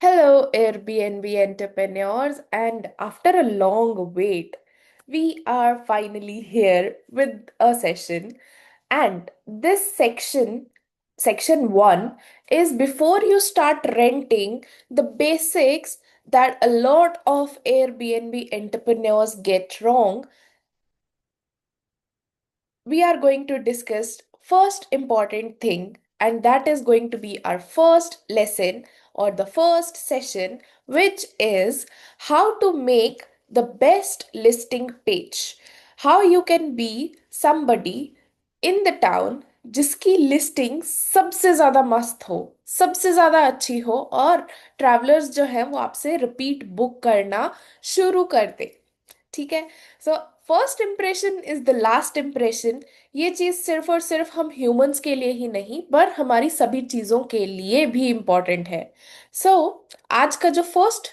Hello, Airbnb entrepreneurs, and after a long wait, we are finally here with a session. And this section one, is before you start renting, the basics that a lot of Airbnb entrepreneurs get wrong. We are going to discuss first important thing, and that is going to be our first lesson or the first session, which is how to make the best listing page. How you can be somebody in the town जिसकी listing सबसे ज्यादा मस्त हो, सबसे ज्यादा अच्छी हो, और ट्रैवलर्स जो है वो आपसे रिपीट बुक करना शुरू कर दे। ठीक है। So first impression is the last impression. ये चीज सिर्फ और सिर्फ हम ह्यूमंस के लिए ही नहीं पर हमारी सभी चीजों के लिए भी इम्पोर्टेंट है। सो आज का जो फर्स्ट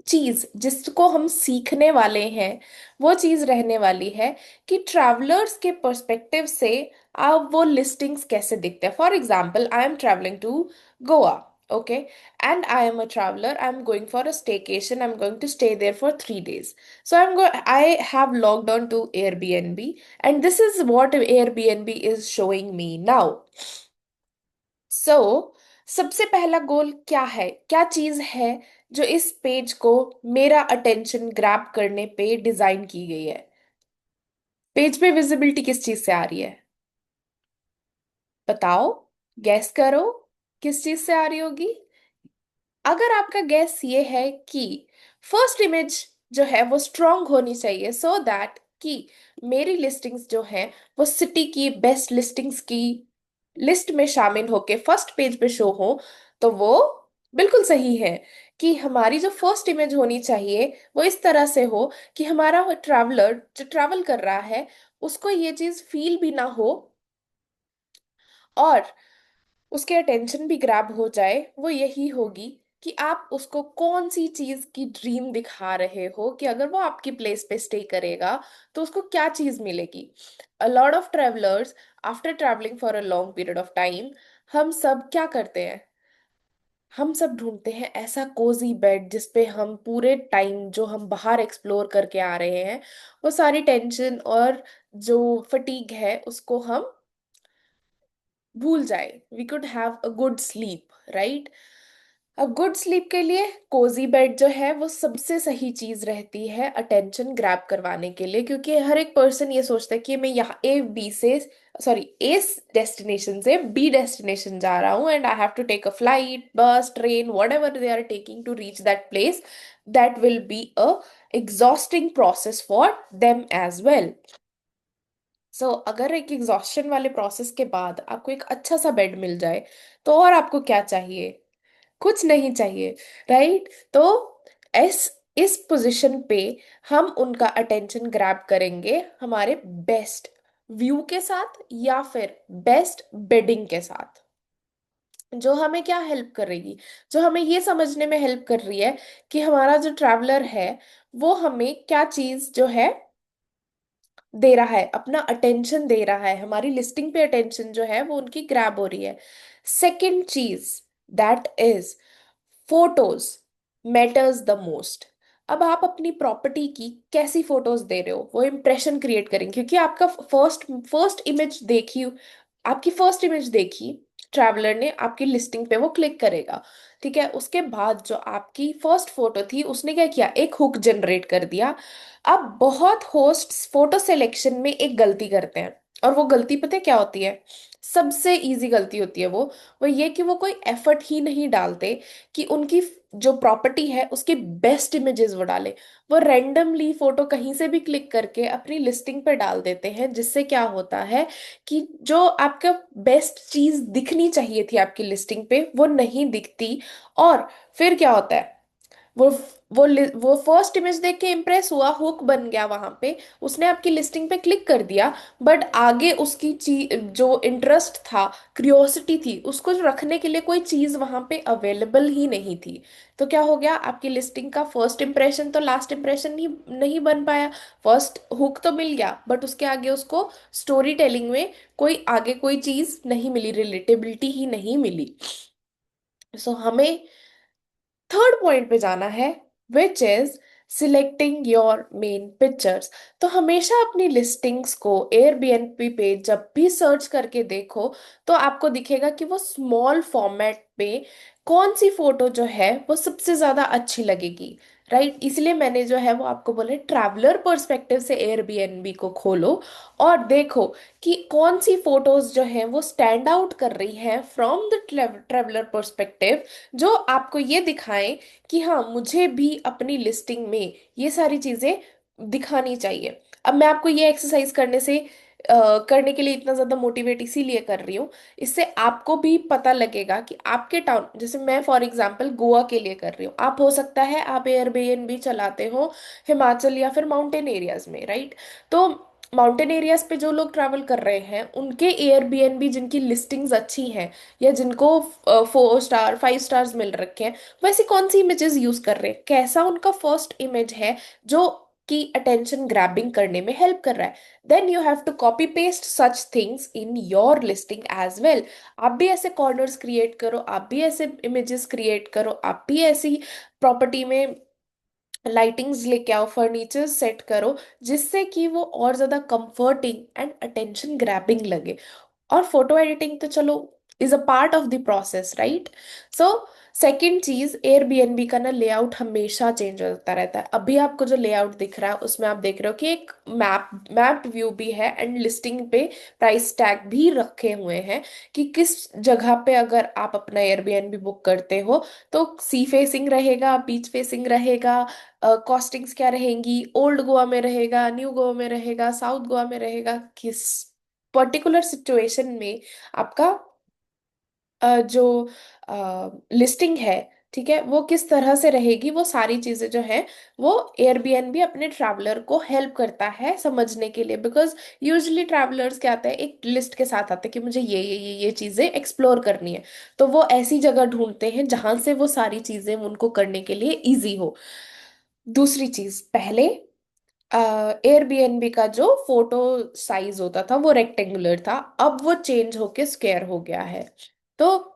चीज जिसको हम सीखने वाले हैं वो चीज रहने वाली है कि ट्रैवलर्स के पर्सपेक्टिव से आप वो लिस्टिंग्स कैसे दिखते हैं। For example, I am travelling to Goa, okay, and I am a traveler. I'm going for a staycation. I'm going to stay there for 3 days. So I have logged on to Airbnb, and this is what Airbnb is showing me now. So सबसे पहला गोल क्या है, क्या चीज है जो इस page को मेरा अटेंशन ग्रैब करने पे डिजाइन की गई है। पेज पे विजिबिलिटी किस चीज से आ रही है? बताओ, गैस करो, किस चीज से आ रही होगी। अगर आपका गैस ये है कि फर्स्ट इमेज जो है वो स्ट्रांग होनी चाहिए सो दैट कि मेरी लिस्टिंग्स जो है वो सिटी की बेस्ट लिस्टिंग्स की लिस्ट में शामिल होके फर्स्ट पेज पे शो हो, तो वो बिल्कुल सही है कि हमारी जो फर्स्ट इमेज होनी चाहिए वो इस तरह से हो कि हमारा ट्रैवलर जो ट्रैवल कर रहा है उसको ये चीज फील भी ना हो और उसके अटेंशन भी ग्रैब हो जाए। वो यही होगी कि आप उसको कौन सी चीज की ड्रीम दिखा रहे हो, कि अगर वो आपकी प्लेस पे स्टे करेगा तो उसको क्या चीज मिलेगी। अ lot of travellers after travelling for a long period of time, हम सब क्या करते हैं? हम सब ढूंढते हैं ऐसा कोजी बेड जिसपे हम पूरे टाइम जो हम बाहर एक्सप्लोर करके आ रहे हैं वो सारी टेंशन और जो फटीग है उसको हम भूल जाए। We could have a good sleep, right. अब गुड स्लीप के लिए कोजी बेड जो है वो सबसे सही चीज रहती है अटेंशन ग्रैब करवाने के लिए, क्योंकि हर एक पर्सन ये सोचता है कि मैं यहाँ ए डेस्टिनेशन से बी डेस्टिनेशन जा रहा हूँ, and I have to take a flight, bus, train, whatever they are taking to reach that place. That will be a exhausting process for them as well. So अगर एक exhaustion वाले process के बाद आपको एक अच्छा सा bed मिल जाए तो और आपको क्या चाहिए? कुछ नहीं चाहिए, राइट। तो इस पोजीशन पे हम उनका अटेंशन ग्रैब करेंगे हमारे बेस्ट व्यू के साथ या फिर बेस्ट बेडिंग के साथ, जो हमें क्या हेल्प करेगी, जो हमें ये समझने में हेल्प कर रही है कि हमारा जो ट्रैवलर है वो हमें क्या चीज जो है दे रहा है, अपना अटेंशन दे रहा है, हमारी लिस्टिंग पे अटेंशन जो है वो उनकी ग्रैब हो रही है। सेकंड चीज, that is photos matters the most. अब आप अपनी प्रॉपर्टी की कैसी फोटोज दे रहे हो वो इंप्रेशन क्रिएट करेंगे, क्योंकि आपका फर्स्ट फर्स्ट इमेज देखी, आपकी फर्स्ट इमेज देखी ट्रैवलर ने आपकी लिस्टिंग पे, वो क्लिक करेगा। ठीक है, उसके बाद जो आपकी फर्स्ट फोटो थी उसने क्या किया, एक हुक जनरेट कर दिया। अब बहुत होस्ट्स फोटो सिलेक्शन में एक गलती करते हैं, और वो गलती पता है क्या होती है? सबसे इजी गलती होती है वो ये कि वो कोई एफर्ट ही नहीं डालते कि उनकी जो प्रॉपर्टी है उसके बेस्ट इमेजेस वो डाले। वो रैंडमली फोटो कहीं से भी क्लिक करके अपनी लिस्टिंग पे डाल देते हैं, जिससे क्या होता है कि जो आपका बेस्ट चीज दिखनी चाहिए थी आपकी लिस्टिंग पे वो नहीं दिखती। और फिर क्या होता है, वो वो फर्स्ट इमेज देख के इम्प्रेस हुआ, हुक बन गया वहां पे, उसने आपकी लिस्टिंग पे क्लिक कर दिया, बट आगे उसकी चीज जो इंटरेस्ट था, क्रियोसिटी थी, उसको रखने के लिए कोई चीज वहां पे अवेलेबल ही नहीं थी। तो क्या हो गया, आपकी लिस्टिंग का फर्स्ट इंप्रेशन तो लास्ट इंप्रेशन ही नहीं बन पाया। फर्स्ट हुक तो मिल गया बट उसके आगे उसको स्टोरी टेलिंग में कोई आगे कोई चीज नहीं मिली, रिलेटेबिलिटी ही नहीं मिली। सो हमें थर्ड पॉइंट पे जाना है, which is selecting your main pictures. तो हमेशा अपनी लिस्टिंग्स को एयरबीएनबी पे जब भी सर्च करके देखो, तो आपको दिखेगा कि वो स्मॉल फॉर्मेट पे कौन सी फोटो जो है वो सबसे ज्यादा अच्छी लगेगी। राइट, इसलिए मैंने जो है वो आपको बोले ट्रैवलर पर्सपेक्टिव से एयरबीएनबी को खोलो और देखो कि कौन सी फोटोज जो है वो स्टैंड आउट कर रही है फ्रॉम द ट्रैवलर पर्सपेक्टिव, जो आपको ये दिखाएं कि हाँ मुझे भी अपनी लिस्टिंग में ये सारी चीजें दिखानी चाहिए। अब मैं आपको ये एक्सरसाइज करने के लिए इतना ज्यादा मोटिवेट इसीलिए कर रही हूँ, इससे आपको भी पता लगेगा कि आपके टाउन, जैसे मैं फॉर एग्जांपल गोवा के लिए कर रही हूँ, आप हो सकता है आप एयरबीएनबी चलाते हो हिमाचल या फिर माउंटेन एरियाज में, राइट। तो माउंटेन एरियाज पे जो लोग ट्रैवल कर रहे हैं उनके एयरबीएनबी जिनकी लिस्टिंग्स अच्छी हैं या जिनको 4 स्टार 5 स्टार्स मिल रखे हैं, वैसी कौन सी इमेजेस यूज कर रहे हैं, कैसा उनका फर्स्ट इमेज है जो की अटेंशन ग्रैबिंग करने में हेल्प कर रहा है। Then you have to copy paste such things in your listing as well. आप भी ऐसे कॉर्नर्स क्रिएट करो, आप भी ऐसे इमेजेस क्रिएट करो, आप भी ऐसी प्रॉपर्टी में लाइटिंग्स लेके आओ, फर्नीचर सेट करो, जिससे कि वो और ज्यादा कंफर्टिंग एंड अटेंशन ग्रैबिंग लगे। और फोटो एडिटिंग तो चलो is a part of the process, right. So second चीज, एयरबीएनबी का ना लेआउट हमेशा चेंज होता रहता है। अभी आपको जो लेआउट दिख रहा है उसमें आप देख रहे हो कि एक मैप्ड व्यू भी है एंड लिस्टिंग पे प्राइस टैग भी रखे हुए हैं कि किस जगह पे अगर आप अपना एयरबीएनबी बुक करते हो तो सी फेसिंग रहेगा, बीच फेसिंग रहेगा, कॉस्टिंग्स क्या रहेंगी, ओल्ड गोवा में रहेगा, न्यू गोवा में रहेगा, साउथ गोवा में रहेगा, किस पर्टिकुलर सिचुएशन में आपका जो लिस्टिंग है, ठीक है, वो किस तरह से रहेगी, वो सारी चीजें जो है वो एयरबीएनबी अपने ट्रैवलर को हेल्प करता है समझने के लिए। बिकॉज यूजुअली ट्रैवलर्स क्या आते हैं, एक लिस्ट के साथ आते हैं कि मुझे ये चीजें एक्सप्लोर करनी है, तो वो ऐसी जगह ढूंढते हैं जहां से वो सारी चीजें उनको करने के लिए इजी हो। दूसरी चीज, पहले एयरबीएनबी का जो फोटो साइज होता था वो रेक्टेंगुलर था, अब वो चेंज होके स्क्वायर हो गया है। तो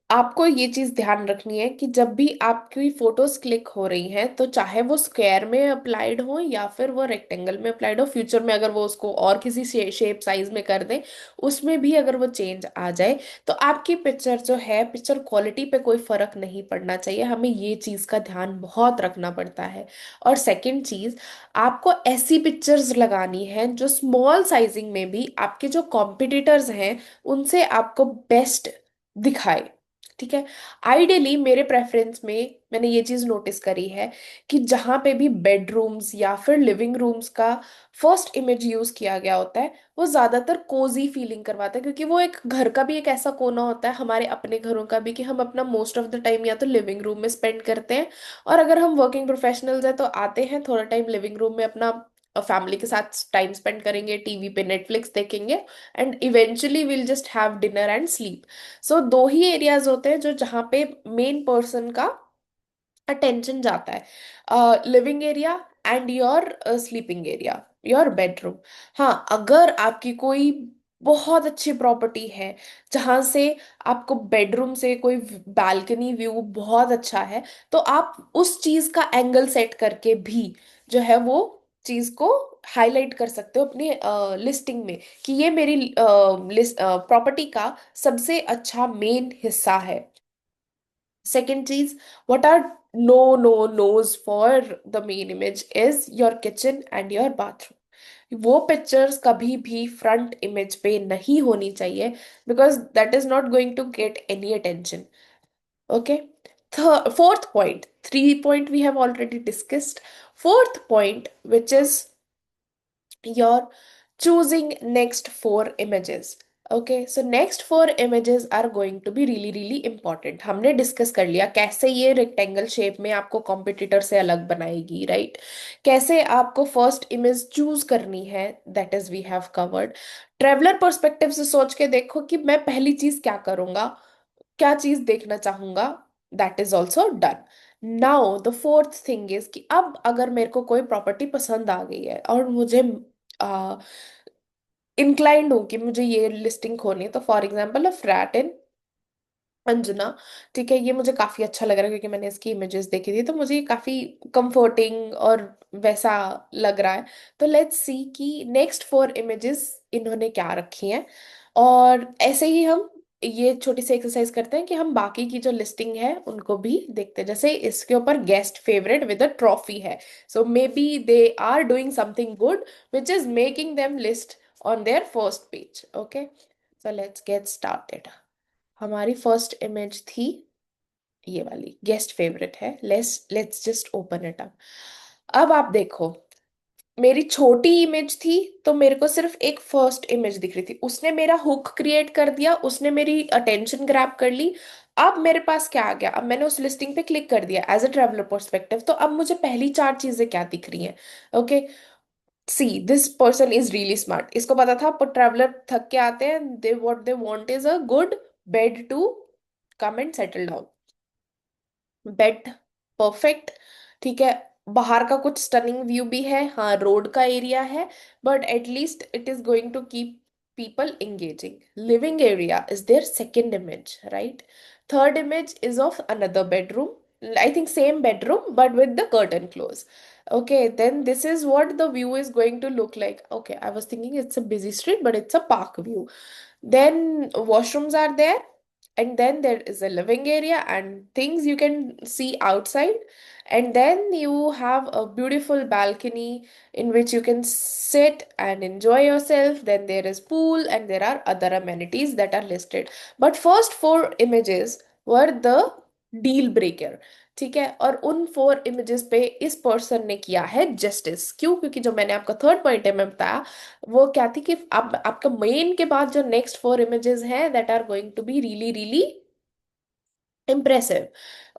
आपको ये चीज ध्यान रखनी है कि जब भी आपकी फोटोज क्लिक हो रही हैं तो चाहे वो स्क्वायर में अप्लाइड हो या फिर वो रेक्टेंगल में अप्लाइड हो, फ्यूचर में अगर वो उसको और किसी शेप साइज में कर दें, उसमें भी अगर वो चेंज आ जाए तो आपकी पिक्चर जो है, पिक्चर क्वालिटी पे कोई फर्क नहीं पड़ना चाहिए। हमें ये चीज का ध्यान बहुत रखना पड़ता है। और सेकंड चीज, आपको ऐसी पिक्चर्स लगानी है जो स्मॉल साइजिंग में भी आपके जो कॉम्पिटिटर्स हैं उनसे आपको बेस्ट दिखाए, ठीक है। आइडियली मेरे प्रेफरेंस में मैंने ये चीज नोटिस करी है कि जहां पे भी बेडरूम्स या फिर लिविंग रूम्स का फर्स्ट इमेज यूज किया गया होता है वो ज्यादातर कोजी फीलिंग करवाता है, क्योंकि वो एक घर का भी एक ऐसा कोना होता है, हमारे अपने घरों का भी, कि हम अपना मोस्ट ऑफ द टाइम या तो लिविंग रूम में स्पेंड करते हैं, और अगर हम वर्किंग प्रोफेशनल्स हैं तो आते हैं थोड़ा टाइम लिविंग रूम में अपना फैमिली के साथ टाइम स्पेंड करेंगे, टीवी पे नेटफ्लिक्स देखेंगे, and eventually will just have dinner and sleep. So दो ही एरियाज होते हैं जो जहाँ पे मेन पर्सन का अटेंशन जाता है, living area and your sleeping area, your bedroom. हाँ, अगर आपकी कोई बहुत अच्छी प्रॉपर्टी है जहां से आपको बेडरूम से कोई बालकनी व्यू बहुत अच्छा है, तो आप उस चीज का एंगल सेट करके भी जो है वो चीज को हाईलाइट कर सकते हो अपनी लिस्टिंग में कि ये मेरी प्रॉपर्टी का सबसे अच्छा मेन हिस्सा है। Second cheese, what are no no's for the main image is your kitchen and your bathroom. वो पिक्चर्स कभी भी फ्रंट इमेज पे नहीं होनी चाहिए, because that is not going to get any attention. Okay, fourth point, three point we have already discussed. Fourth point which is your choosing next four images. Okay, so next four images are going to be really really important। हमने discuss कर लिया कैसे ये rectangle shape में आपको competitor से अलग बनाएगी, राइट, कैसे आपको फर्स्ट इमेज चूज करनी है, that is we have covered. Traveller perspective से सोच के देखो कि मैं पहली चीज क्या करूंगा, क्या चीज देखना चाहूंगा, that is also done. Now the fourth thing is कि अब अगर मेरे को कोई प्रॉपर्टी पसंद आ गई है और मुझे इंक्लाइंड हूँ कि मुझे ये लिस्टिंग खोलनी है, तो for example a flat in Anjana. ठीक है, ये मुझे काफी अच्छा लग रहा है क्योंकि मैंने इसकी इमेजेस देखी थी, तो मुझे ये काफी कंफर्टिंग और वैसा लग रहा है। तो लेट्स सी कि नेक्स्ट 4 इमेजेस इन्होंने क्या रखी हैं। और ऐसे ही हम ये छोटी सी एक्सरसाइज करते हैं कि हम बाकी की जो लिस्टिंग है उनको भी देखते हैं। जैसे इसके ऊपर guest favourite with a trophy है, so maybe they are doing something good which is making them list on their first page. Okay, so let's get started. हमारी फर्स्ट इमेज थी ये वाली, गेस्ट फेवरेट है। Let's let's just open it up. अब आप देखो, मेरी छोटी इमेज थी तो मेरे को सिर्फ एक फर्स्ट इमेज दिख रही थी, उसने मेरा हुक क्रिएट कर दिया, उसने मेरी अटेंशन ग्रैब कर ली। अब मेरे पास क्या आ गया, अब मैंने उस लिस्टिंग पे क्लिक कर दिया एज अ ट्रेवलर पर्सपेक्टिव, तो अब मुझे पहली 4 चीजें क्या दिख रही हैं। Okay, see this person is really smart, इसको पता था पर ट्रैवलर थक के आते हैं, they what they want is a good bed to come and settle down. Bed perfect, ठीक है। बाहर का कुछ स्टनिंग व्यू भी है, हाँ रोड का एरिया है, but at least it is going to keep people engaging. Living area is their second image, right? Third image is of another bedroom, I think same bedroom but with the curtain closed. Okay, then this is what the view is going to look like. Okay, I was thinking it's a busy street but it's a park view. Then washrooms are there, and then there is a living area and things you can see outside, and then you have a beautiful balcony in which you can sit and enjoy yourself. Then there is pool and there are other amenities that are listed. But first 4 images were the deal breaker, ठीक है। और उन 4 images पे इस person ने किया है justice. क्यों? क्योंकि जो मैंने आपका थर्ड पॉइंट है मैं बताया, वो क्या थी कि आप आपका मेन के बाद जो नेक्स्ट 4 इमेजेस हैं that are going to be really really impressive.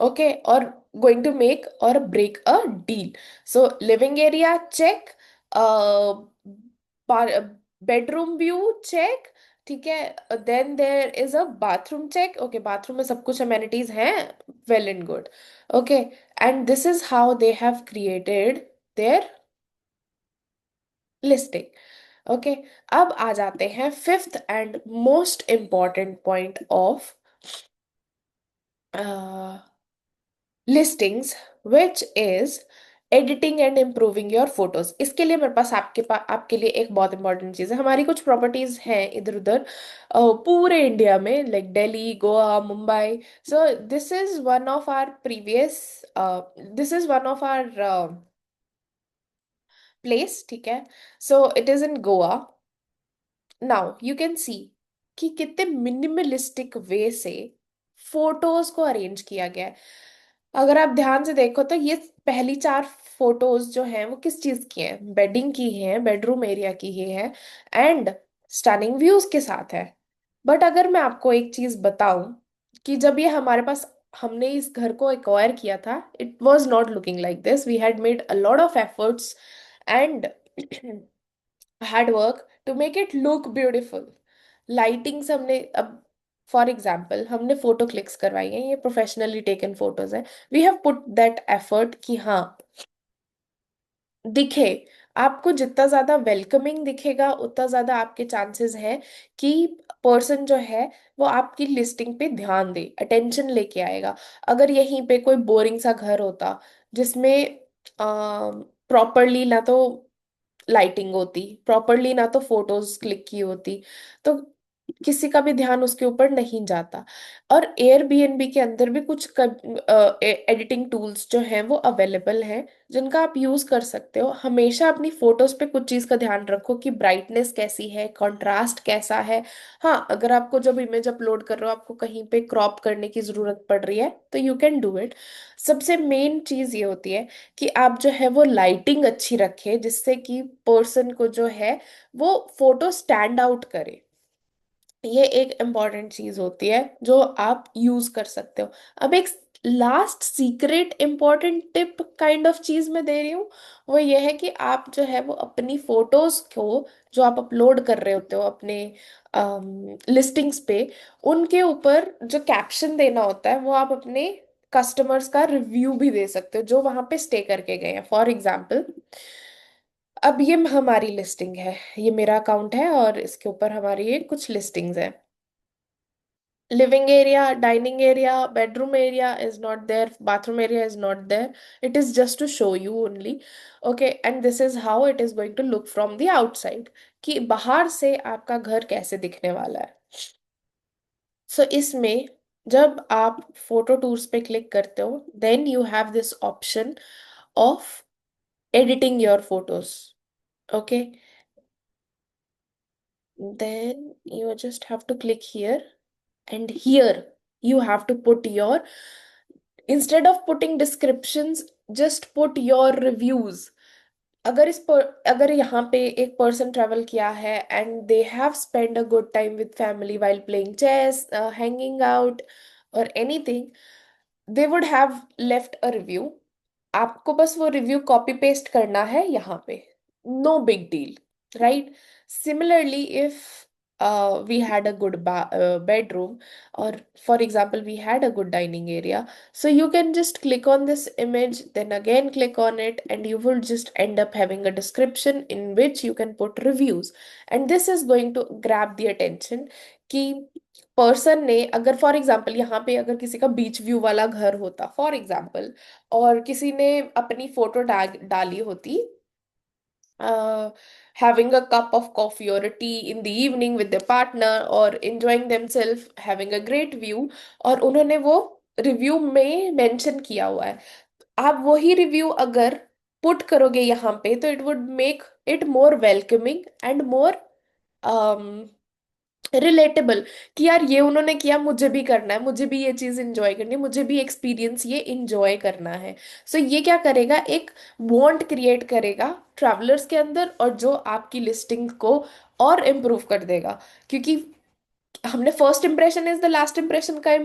Okay, or going to make or break a deal. So living area check, uh bedroom view check, ठीक है। Then there is a bathroom check, okay bathroom में सब कुछ amenities हैं, well and good. Okay, and this is how they have created their listing. Okay, अब आ जाते हैं fifth and most important point of listings, which is editing and improving your photos. इसके लिए मेरे पास आपके लिए एक बहुत इंपॉर्टेंट चीज है। हमारी कुछ प्रॉपर्टीज हैं इधर उधर पूरे इंडिया में, like Delhi, Goa, Mumbai. So this is one of our previous, this is one of our place, ठीक है। So it is in Goa. Now you can see कि कितने मिनिमलिस्टिक वे से फोटोज को अरेंज किया गया है। अगर आप ध्यान से देखो तो ये पहली 4 फोटोज जो हैं वो किस चीज की हैं, बेडिंग की हैं, बेडरूम एरिया की ही है, एंड स्टनिंग व्यूज के साथ है। बट अगर मैं आपको एक चीज बताऊं कि जब ये हमारे पास, हमने इस घर को एक्वायर किया था, it was not looking like this. We had made a lot of efforts and hard work to make it look beautiful. Lightings हमने, अब फॉर एग्जाम्पल हमने फोटो क्लिक्स करवाई हैं, ये प्रोफेशनली टेकन फोटोज हैं। We have put that effort कि हाँ दिखे। आपको जितना ज्यादा वेलकमिंग दिखेगा उतना ज्यादा आपके चांसेस हैं कि पर्सन जो है वो आपकी लिस्टिंग पे ध्यान दे, अटेंशन लेके आएगा। अगर यहीं पे कोई बोरिंग सा घर होता जिसमें प्रॉपरली ना तो लाइटिंग होती, प्रॉपरली ना तो फोटोज क्लिक की होती, तो किसी का भी ध्यान उसके ऊपर नहीं जाता। और एयरबीएनबी के अंदर भी कुछ एडिटिंग टूल्स जो हैं वो अवेलेबल हैं जिनका आप यूज कर सकते हो। हमेशा अपनी फोटोज पे कुछ चीज का ध्यान रखो कि ब्राइटनेस कैसी है, कंट्रास्ट कैसा है। हाँ, अगर आपको जब इमेज अपलोड कर रहे हो आपको कहीं पे क्रॉप करने की जरूरत पड़ रही है तो यू कैन डू इट। सबसे मेन चीज ये होती है कि आप जो है वो लाइटिंग अच्छी रखें जिससे कि पर्सन को जो है वो फोटो स्टैंड आउट करे। ये एक इम्पॉर्टेंट चीज होती है जो आप यूज कर सकते हो। अब एक last secret important tip kind of चीज मैं दे रही हूँ, वो ये है कि आप जो है वो अपनी फोटोज को जो आप अपलोड कर रहे होते हो अपने लिस्टिंग्स पे, उनके ऊपर जो कैप्शन देना होता है वो आप अपने कस्टमर्स का रिव्यू भी दे सकते हो जो वहां पे स्टे करके गए हैं। फॉर एग्जाम्पल, अब ये हमारी लिस्टिंग है, ये मेरा अकाउंट है और इसके ऊपर हमारी ये कुछ लिस्टिंग्स हैं। Living area, dining area, bedroom area is not there, bathroom area is not there. It is just to show you only. Okay, and this is how it is going to look from the outside, कि बाहर से आपका घर कैसे दिखने वाला है. सो इसमें जब आप फोटो टूर्स पे क्लिक करते हो, then you have this option of editing your photos. Okay, then you just have to click here, and here you have to put your, instead of putting descriptions, just put your reviews. अगर अगर यहाँ पे एक person travel किया है and they have spend a good time with family while playing chess, hanging out और anything, they would have left a review. आपको बस वो रिव्यू कॉपी पेस्ट करना है यहाँ पे. No big deal, right? Similarly, if we had a good bedroom, or for example we had a good dining area, so you can just click on this image, then again click on it, and you will just end up having a description in which you can put reviews. And this is going to grab the attention कि person ने, अगर for example यहाँ पे अगर किसी का beach view वाला घर होता फॉर एग्जाम्पल, और किसी ने अपनी फोटो डाली होती, having a cup of coffee or a tea in the evening with their partner or enjoying themselves having a great view, और उन्होंने वो रिव्यू में मेंशन किया हुआ है, आप वही रिव्यू अगर पुट करोगे यहाँ पे, तो it would make it more welcoming and more relatable, कि यार ये उन्होंने किया, मुझे भी करना है, मुझे भी ये चीज इंजॉय करनी है, मुझे भी एक्सपीरियंस ये इंजॉय करना है. सो ये क्या करेगा, एक बॉन्ड क्रिएट करेगा ट्रैवलर्स के अंदर, और जो आपकी लिस्टिंग को और इम्प्रूव कर देगा. क्योंकि हमने first impression is the last impression का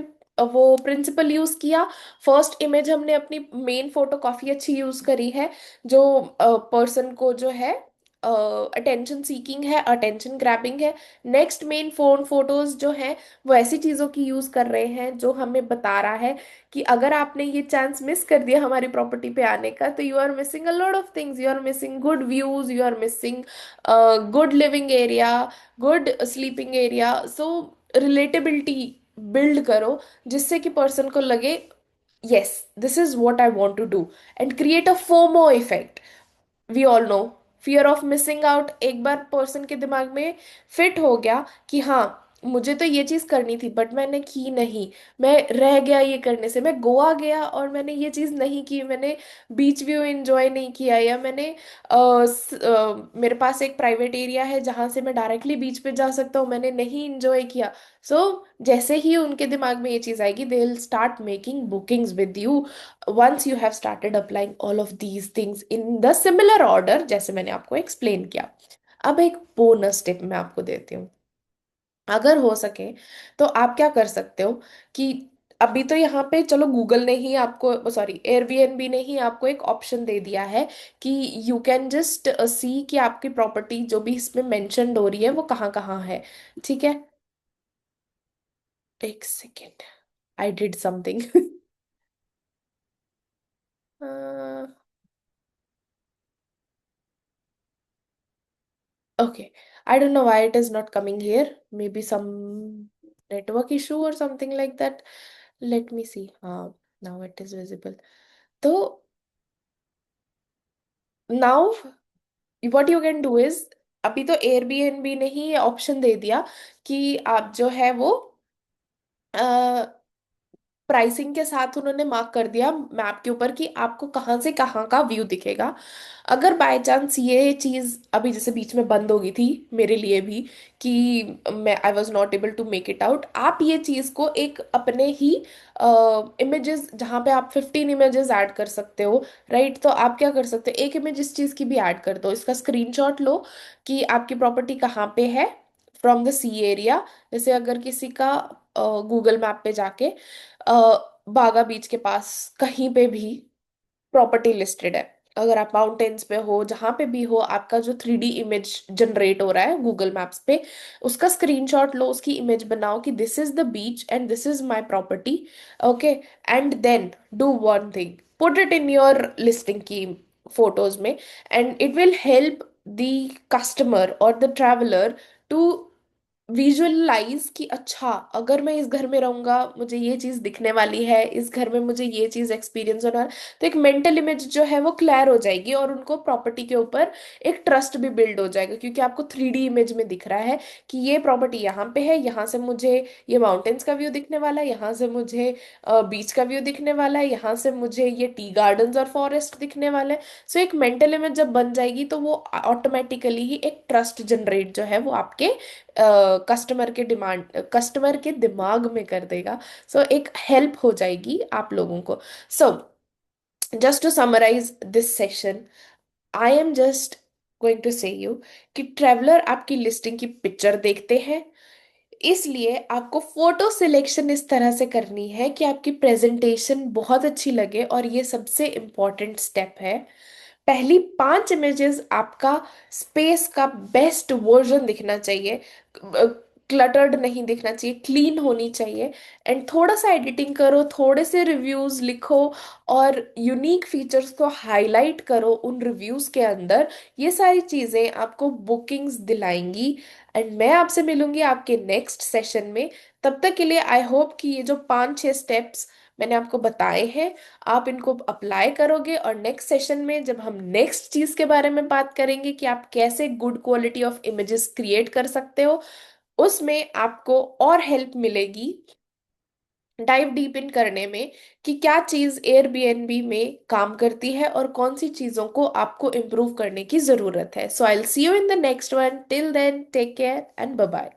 वो प्रिंसिपल यूज किया. फर्स्ट इमेज हमने अपनी मेन फोटो काफी अच्छी यूज करी है, जो पर्सन को जो है अटेंशन सीकिंग है, अटेंशन ग्रैबिंग है. नेक्स्ट मेन फोटोज जो हैं वो ऐसी चीजों की यूज कर रहे हैं जो हमें बता रहा है कि अगर आपने ये चांस मिस कर दिया हमारी प्रॉपर्टी पे आने का, तो you are missing a lot of things. You are missing good views, you are missing good living area, good sleeping area. So relatability build करो, जिससे कि पर्सन को लगे yes, this is what I want to do, and create a FOMO effect. We all know, fear of missing out एक बार person के दिमाग में फिट हो गया कि हाँ, मुझे तो ये चीज करनी थी बट मैंने की नहीं, मैं रह गया ये करने से, मैं गोवा गया और मैंने ये चीज नहीं की, मैंने बीच व्यू एंजॉय नहीं किया, या मैंने मेरे पास एक प्राइवेट एरिया है जहां से मैं डायरेक्टली बीच पे जा सकता हूँ, मैंने नहीं इंजॉय किया. सो जैसे ही उनके दिमाग में ये चीज आएगी, they will start making bookings with you, once you have started applying all of these things in the similar order जैसे मैंने आपको एक्सप्लेन किया. अब एक बोनस टिप मैं आपको देती हूँ. अगर हो सके तो आप क्या कर सकते हो कि अभी तो यहाँ पे चलो गूगल ने ही आपको, सॉरी एयरबीएनबी ने ही आपको एक ऑप्शन दे दिया है कि यू कैन जस्ट सी कि आपकी प्रॉपर्टी जो भी इसमें मेंशन्ड हो रही है वो कहाँ कहाँ है. ठीक है, एक second, I did something. Okay. I don't know why it is not coming here. Maybe some network issue or something like that. Let me see. Now it is visible. So now what you can do is, अभी तो Airbnb ने ही ये option दे दिया कि आप जो है वो प्राइसिंग के साथ उन्होंने मार्क कर दिया मैप के ऊपर कि आपको कहाँ से कहाँ का व्यू दिखेगा. अगर बाय चांस ये चीज अभी जैसे बीच में बंद हो गई थी मेरे लिए भी, कि मैं I was not able to make it out, आप ये चीज को एक अपने ही इमेजेस, जहाँ पे आप 15 इमेजेस ऐड कर सकते हो, राइट? तो आप क्या कर सकते हो, एक इमेज इस चीज की भी ऐड कर दो, इसका स्क्रीनशॉट लो कि आपकी प्रॉपर्टी कहाँ पे है फ्रॉम द सी एरिया. जैसे अगर किसी का गूगल मैप पे जाके बागा बीच के पास कहीं पे भी प्रॉपर्टी लिस्टेड है, अगर आप माउंटेन्स पे हो, जहां पे भी हो, आपका जो 3D इमेज जनरेट हो रहा है गूगल मैप्स पे, उसका स्क्रीनशॉट लो, उसकी इमेज बनाओ कि this is the beach and this is my property. Okay, and then do one thing, put it in your listing की फोटोज में, and it will help the customer और the traveller to visualise कि अच्छा, अगर मैं इस घर में रहूंगा मुझे ये चीज दिखने वाली है, इस घर में मुझे ये चीज एक्सपीरियंस होना है। तो एक मेंटल इमेज जो है वो क्लियर हो जाएगी, और उनको प्रॉपर्टी के ऊपर एक ट्रस्ट भी बिल्ड हो जाएगा, क्योंकि आपको 3D इमेज में दिख रहा है कि ये प्रॉपर्टी यहाँ पे है, यहाँ से मुझे ये माउंटेन्स का व्यू दिखने वाला है, यहाँ से मुझे बीच का व्यू दिखने वाला है, यहाँ से मुझे ये टी गार्डन्स और फॉरेस्ट दिखने वाला है। सो एक मेंटल इमेज जब बन जाएगी तो वो ऑटोमेटिकली ही एक ट्रस्ट जनरेट जो है वो आपके कस्टमर के दिमाग में कर देगा। सो एक हेल्प हो जाएगी आप लोगों को। So just to summarise this session, I am just going to say you कि ट्रेवलर आपकी लिस्टिंग की पिक्चर देखते हैं, इसलिए आपको फोटो सिलेक्शन इस तरह से करनी है कि आपकी प्रेजेंटेशन बहुत अच्छी लगे, और ये सबसे इम्पोर्टेंट स्टेप है। पहली 5 इमेजेस आपका स्पेस का बेस्ट वर्जन दिखना चाहिए, क्लटर्ड नहीं दिखना चाहिए, क्लीन होनी चाहिए। एंड थोड़ा सा एडिटिंग करो, थोड़े से रिव्यूज लिखो, और यूनिक फीचर्स को हाईलाइट करो उन रिव्यूज के अंदर। ये सारी चीजें आपको बुकिंग्स दिलाएंगी। एंड मैं आपसे मिलूंगी आपके नेक्स्ट सेशन में। तब तक के लिए आई होप कि ये जो 5-6 स्टेप्स मैंने आपको बताए हैं, आप इनको अप्लाई करोगे, और नेक्स्ट सेशन में जब हम नेक्स्ट चीज के बारे में बात करेंगे कि आप कैसे good quality of images create कर सकते हो, उसमें आपको और हेल्प मिलेगी डाइव डीप इन करने में कि क्या चीज एयरबीएनबी में काम करती है और कौन सी चीजों को आपको इम्प्रूव करने की जरूरत है। So I will see you in the next one, till then take care and bye bye.